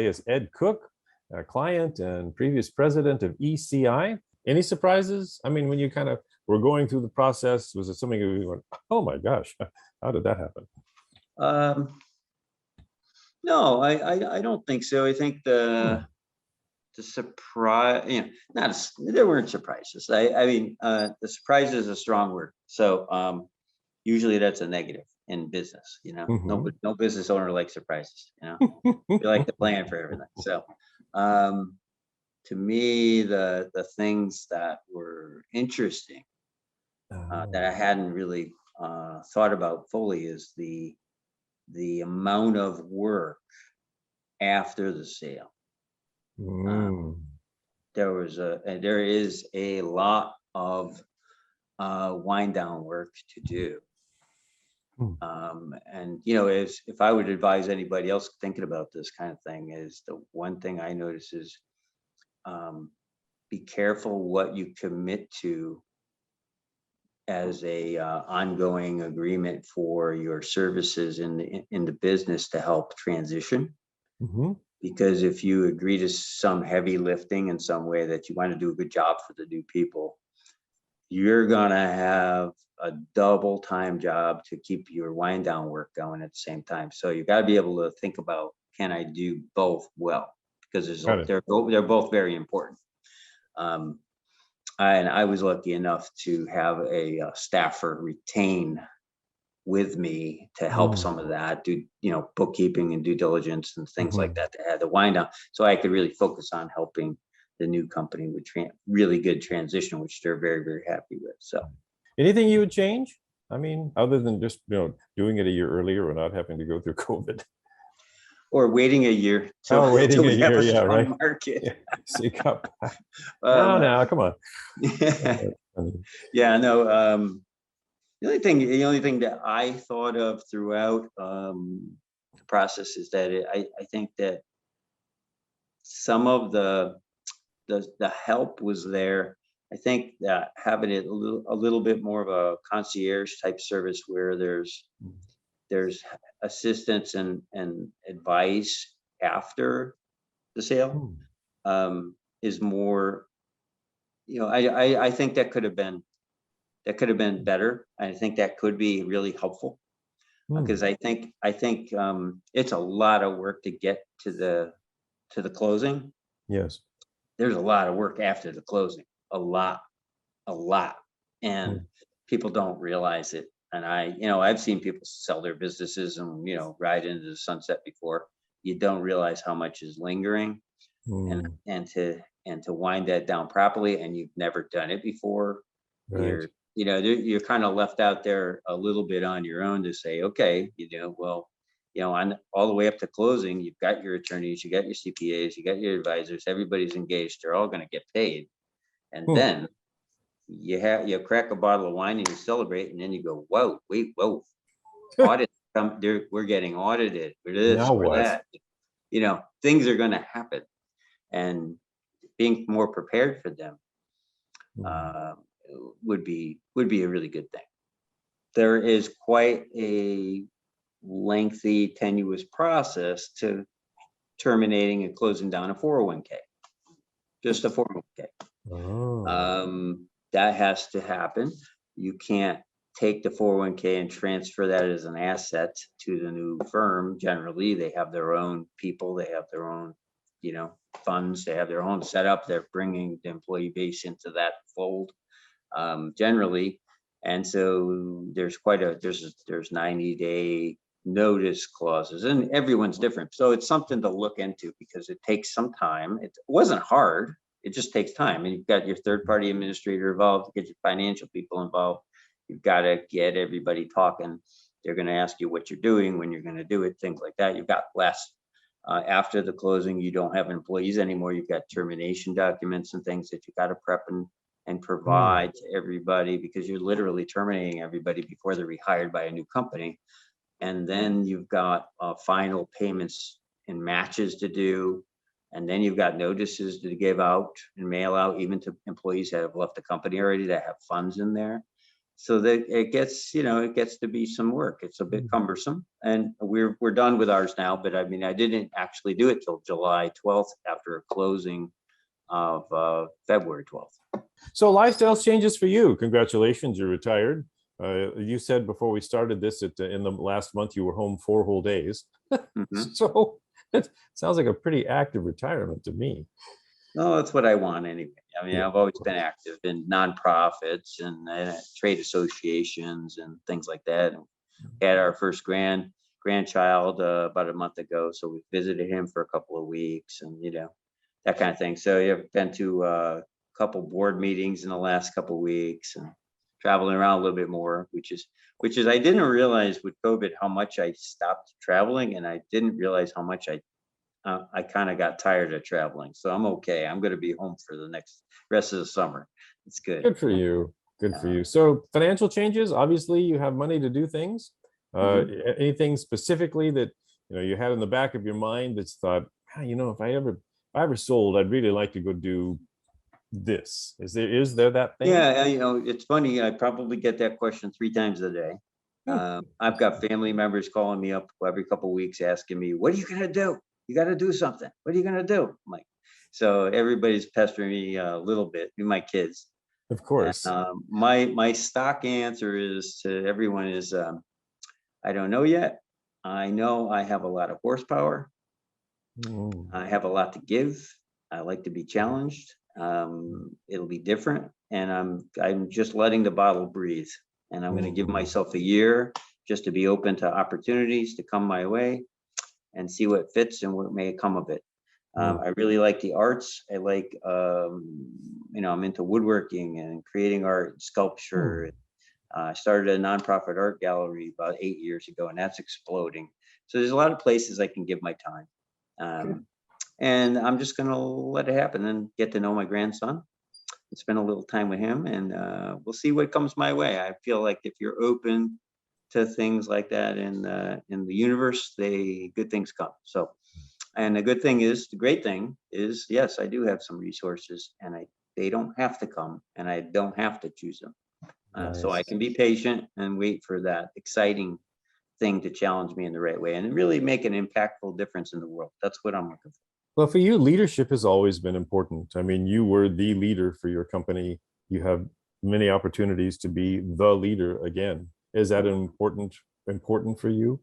is Ed Cook, a client and previous president of ECI. Any surprises? I mean, when you kind of were going through the process, was it something you went, oh my gosh, how did that happen? No, I don't think so. I think the surprise, there weren't surprises. I mean, the surprise is a strong word. So usually that's a negative in business. No business owner likes surprises. You like to plan for everything. So to me, the things that were interesting that I hadn't really thought about fully is the amount of work after the sale. There is a lot of wind down work to do. And if I would advise anybody else thinking about this kind of thing, is the one thing I notice is be careful what you commit to as a ongoing agreement for your services in the business to help transition. Because if you agree to some heavy lifting in some way that you want to do a good job for the new people, you're going to have a double time job to keep your wind down work going at the same time. So you got to be able to think about, can I do both well? Because they're both very important. And I was lucky enough to have a staffer retain with me to help some of that, do bookkeeping and due diligence and things like that to add the wind down, so I could really focus on helping the new company with really good transition, which they're very, very happy with. So anything you would change? I mean, other than just doing it a year earlier or not having to go through COVID. Or waiting a year till we have a strong right. market. Yeah. Seek up. No, come on. Yeah, no. The only thing that I thought of throughout the process is that I think that some of the help was there. I think that having it a little bit more of a concierge type service where there's assistance and advice after the sale is more. I think that could have been better. I think that could be really helpful because I think it's a lot of work to get to the closing. Yes. There's a lot of work after the closing, a lot, and people don't realize it. And I've seen people sell their businesses and ride into the sunset before. You don't realize how much is lingering, and to wind that down properly, and you've never done it before. Right. You're kind of left out there a little bit on your own to say, okay, on all the way up to closing, you've got your attorneys, you got your CPAs, you got your advisors, everybody's engaged, they're all going to get paid. And then you crack a bottle of wine and you celebrate, and then you go, whoa, audit, we're getting audited for this, for that. Things are going to happen, and being more prepared for them would be a really good thing. There is quite a lengthy, tenuous process to terminating and closing down a 401k, just a 401k. That has to happen. You can't take the 401k and transfer that as an asset to the new firm. Generally, they have their own people, they have their own funds, they have their own setup. They're bringing the employee base into that fold generally, and so there's 90-day notice clauses, and everyone's different. So it's something to look into because it takes some time. It wasn't hard. It just takes time, and you've got your third-party administrator involved, get your financial people involved. You've got to get everybody talking. They're going to ask you what you're doing, when you're going to do it, things like that. You've got less. After the closing, you don't have employees anymore. You've got termination documents and things that you got to prep and provide to everybody, because you're literally terminating everybody before they're rehired by a new company. And then you've got final payments and matches to do. And then you've got notices to give out and mail out, even to employees that have left the company already that have funds in there. so that it gets, it gets to be some work. It's a bit cumbersome, and we're done with ours now. But I mean, I didn't actually do it till July 12th after a closing of February 12th. So lifestyle changes for you. Congratulations, you're retired. You said before we started this that in the last month you were home 4 whole days. Mhm. So it sounds like a pretty active retirement to me. No, that's what I want anyway. I mean, Yeah. I've always been active in nonprofits and trade associations and things like that. And had our first grandchild about a month ago, so we visited him for a couple of weeks, and that kind of thing. So I've been to a couple board meetings in the last couple of weeks, and traveling around a little bit more, which is I didn't realize with COVID how much I stopped traveling, and I didn't realize how much I kind of got tired of traveling. So I'm okay. I'm going to be home for the next rest of the summer. It's good. Good for you. Good for you. So financial changes, obviously you have money to do things. Mhm. Anything specifically that you had in the back of your mind that's thought, if I ever sold, I'd really like to go do this. Is there that thing? Yeah, it's funny. I probably get that question 3 times a day. I've got family members calling me up every couple of weeks asking me, "What are you gonna do? You got to do something. What are you gonna do?" I'm like, so everybody's pestering me a little bit. My kids. Of course. My stock answer is to everyone is, I don't know yet. I know I have a lot of horsepower. Mm. I have a lot to give. I like to be challenged. It'll be different, and I'm just letting the bottle breathe. And I'm going to give myself a year just to be open to opportunities to come my way and see what fits and what may come of it. I really like the arts. I like, I'm into woodworking and creating art, sculpture. I started a nonprofit art gallery about 8 years ago, and that's exploding. So there's a lot of places I can give my time. And I'm just going to let it happen and get to know my grandson and spend a little time with him, and we'll see what comes my way. I feel like if you're open to things like that in the universe, good things come. So, and the great thing is, yes, I do have some resources, and they don't have to come, and I don't have to choose them. So I can be patient and wait for that exciting thing to challenge me in the right way and really make an impactful difference in the world. That's what I'm looking for. Well, for you, leadership has always been important. I mean, you were the leader for your company. You have many opportunities to be the leader again. Is that important for you?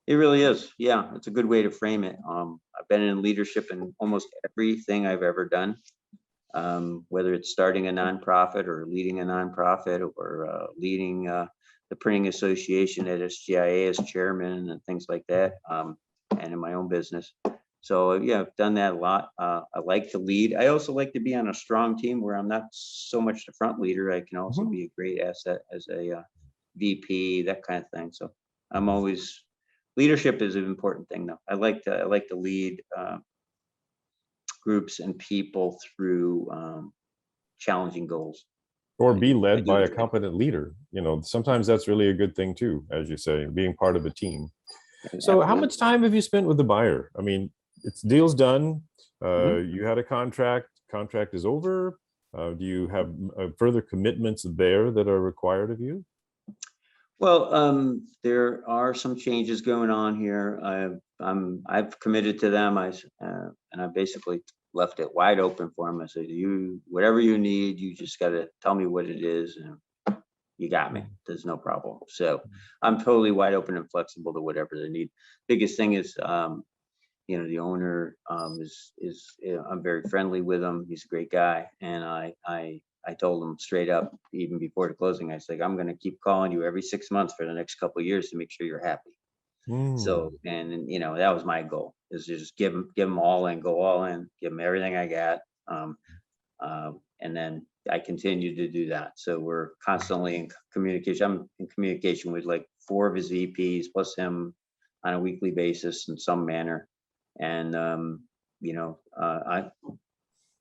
It really is. Yeah, it's a good way to frame it. I've been in leadership in almost everything I've ever done, whether it's starting a nonprofit or leading a nonprofit or leading the printing association at SGIA as chairman and things like that, and in my own business. So yeah, I've done that a lot. I like to lead. I also like to be on a strong team where I'm not so much the front leader. I can also be a great asset as a VP, that kind of thing. So leadership is an important thing though. I like to lead groups and people through challenging goals. Or be I led do by a enjoy it. competent leader. Sometimes that's really a good thing too, as you say, being part of a team. So how Absolutely. much time have you spent with the buyer? I mean, it's deal's done. Mhm. You had a contract is over. Do you have further commitments there that are required of you? Well, there are some changes going on here. I've committed to them. And I basically left it wide open for them. I said, whatever you need, you just got to tell me what it is, and you got me. There's no problem. So I'm totally wide open and flexible to whatever they need. Biggest thing is, the owner I'm very friendly with him. He's a great guy, and I told him straight up, even before the closing, I said, I'm going to keep calling you every 6 months for the next couple of years to make sure you're happy. So, and that was my goal, is to just give them all in, go all in, give them everything I got. And then I continue to do that. So we're constantly in communication. I'm in communication with like 4 of his VPs plus him on a weekly basis in some manner. And, I'm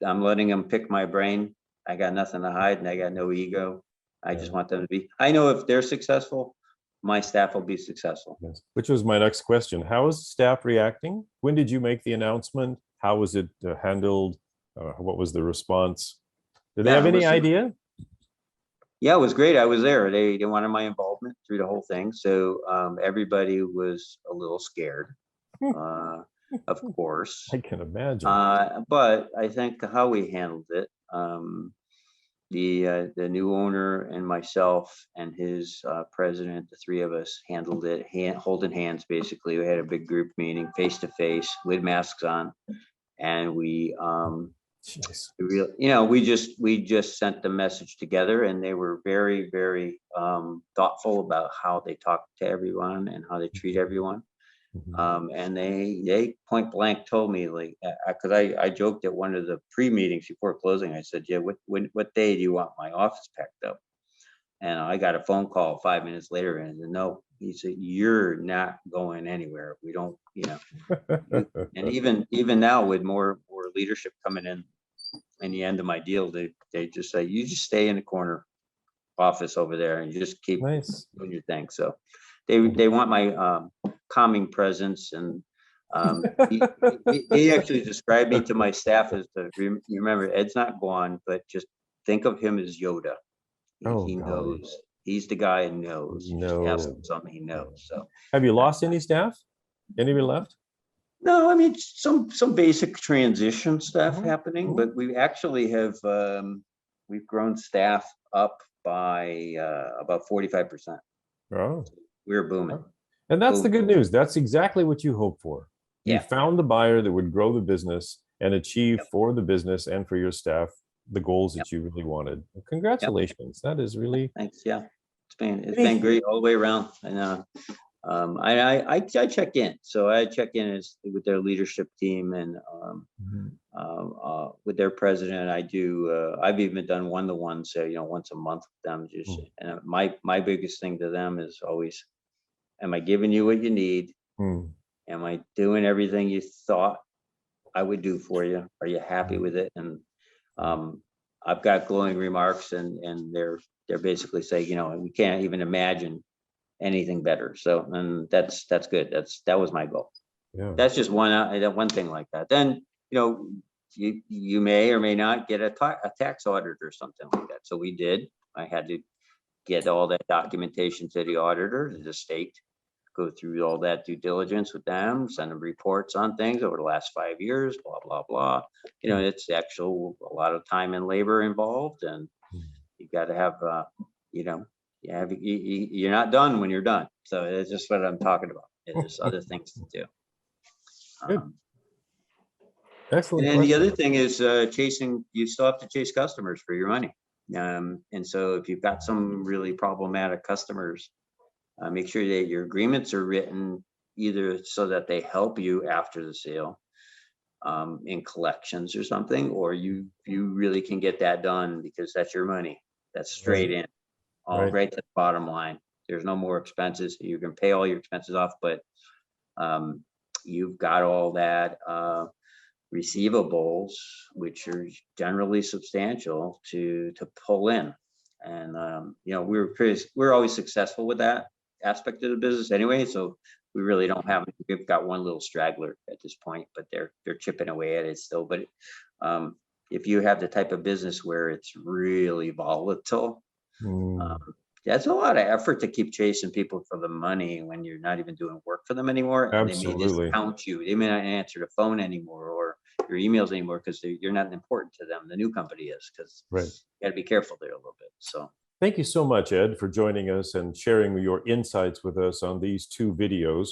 letting them pick my brain. I got nothing to hide and I got no ego. I just want them to be, I know if they're successful, my staff will be successful. Yes. Which was my next question. How is staff reacting? When did you make the announcement? How was it handled? What was the response? Do they have any idea? Yeah, it was great. I was there. They wanted my involvement through the whole thing. So everybody was a little scared, uh, of course. I can imagine. But I think how we handled it, the new owner and myself and his president, the three of us handled it, holding hands. Basically, we had a big group meeting, face to face, with masks on, and Jeez. we just sent the message together, and they were very, very thoughtful about how they talk to everyone and how they treat everyone. Mhm. And they point blank told me, like, because I joked at one of the pre-meetings before closing. I said, yeah, what day do you want my office packed up? And I got a phone call 5 minutes later, and I said, no. He said, you're not going anywhere. We don't, and even now, with more leadership coming in the end of my deal, they just say, you just stay in the corner office over there and you just keep Nice. doing your thing. So they want my calming presence. And he actually described me to my staff as you remember, Ed's not gone, but just think of him as Yoda. Oh, He golly. knows. He's the guy who knows. You just ask him No. something, he knows. So Have you lost any staff? Any of you left? no, I mean, some basic transition stuff Mhm, happening, mhm. but we actually have we've grown staff up by about 45%. Oh, We're booming, oh. And that's the booming. good news. That's exactly what you hope for. You Yeah. found the buyer that would grow the business and achieve Yep. for the business and for your staff the goals Yep. that you really wanted. Yep. Congratulations. That is really Thanks. Yeah. It's been any. great all the way around. And I check in. So I check in with their leadership team and Mhm. with their president. I've even done one-to-one, so once a month with them. Just Mm, and my biggest thing to them is always, am I giving you what you need? mm, Am I doing everything you thought I would do for you? Are you happy mm, with it? And mm. um, I've got glowing remarks, and they're basically saying, we can't even imagine anything better. So, and that's good. That was my goal. Yeah. That's just one thing like that. Then you may or may not get a tax audit or something like that. So we did. I had to get all that documentation to the auditor, to the state, go through all that due diligence with them, send them reports on things over the last 5 years, blah, blah, blah. Mm, It's actual, a lot of time and labor involved, and mm. you got to have, you're not done when you're done. So it's just what I'm talking about. There's other things to do. Good. Um, and Excellent then the other question. thing is you still have to chase customers for your money. And so if you've got some really problematic customers, make sure that your agreements are written either so that they help you after the sale, in collections or something, or you really can get that done because that's your money. That's Right. straight in, all Right. right to the bottom line. There's no more expenses. You can pay all your expenses off, but um, you've got all that receivables, which are generally substantial, to pull in. And we're always successful with that aspect of the business anyway. So we really don't have. We've got one little straggler at this point, but they're chipping away at it still. But um, if you have the type of business where it's really volatile, Mm, um, that's a lot of effort to keep chasing people for the money when you're not even doing work for them anymore, and they may absolutely. discount you. They may not answer the phone anymore or your emails anymore because you're not important to them. The new company is, because Right. you got to be careful there a little bit. So Thank you so much, Ed, for joining us and sharing your insights with us on these two videos.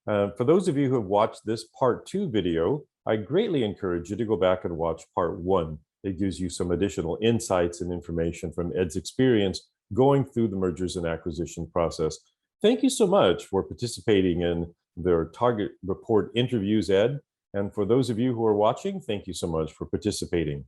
For those of you who have watched this part 2 video, I greatly encourage you to go back and watch part 1. It gives you some additional insights and information from Ed's experience going through the mergers and acquisition process. Thank you so much for participating in their Target Report interviews, Ed. And for those of you who are watching, thank you so much for participating.